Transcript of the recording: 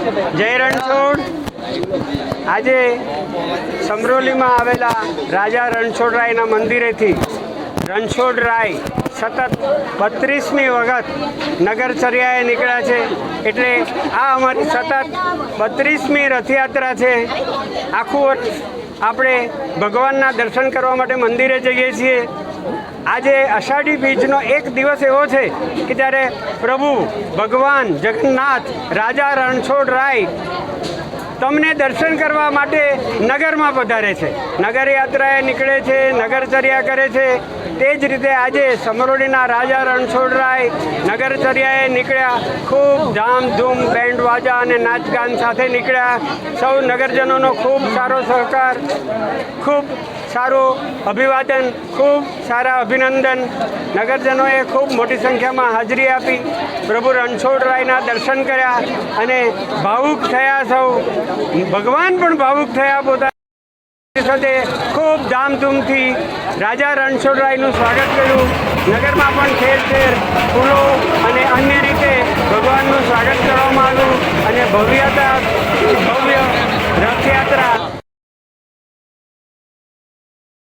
જય રણછોડ। આજે સમરોલીમાં આવેલા રાજા રણછોડરાયના મંદિરેથી રણછોડરાય સતત 32મી વખત નગરચર્યાએ નીકળ્યા છે। એટલે આ અમારી સતત 32મી રથયાત્રા છે। આખું વર્ષ આપણે ભગવાનના દર્શન કરવા માટે મંદિરે જઈએ છીએ। આજે અષાઢી બીજનો એક દિવસ એવો છે કે જ્યારે પ્રભુ ભગવાન જગન્નાથ રાજા રણછોડરાય તમને દર્શન કરવા માટે નગરમાં પધારે છે, નગર યાત્રાએ નીકળે છે, નગરચર્યા કરે છે। તે જ રીતે આજે સમરોલીના રાજા રણછોડરાય નગરચર્યાએ નીકળ્યા। ખૂબ ધામધૂમ બેન્ડ વાજા અને નાચગાન સાથે નીકળ્યા। સૌ નગરજનોનો ખૂબ સારો સહકાર, ખૂબ સારું અભિવાદન, ખૂબ સારા અભિનંદન। નગરજનોએ ખૂબ મોટી સંખ્યામાં હાજરી આપી, પ્રભુ રણછોડરાયના દર્શન કર્યા અને ભાવુક થયા। સૌ ભગવાન પણ ભાવુક થયા। પોતાની સાથે ખૂબ ધામધૂમથી રાજા રણછોડરાયનું સ્વાગત કર્યું। નગરમાં પણ ઠેર ઠેર ફૂલો અને અન્ય રીતે ભગવાનનું સ્વાગત કરવામાં આવ્યું અને ભવ્ય રથયાત્રા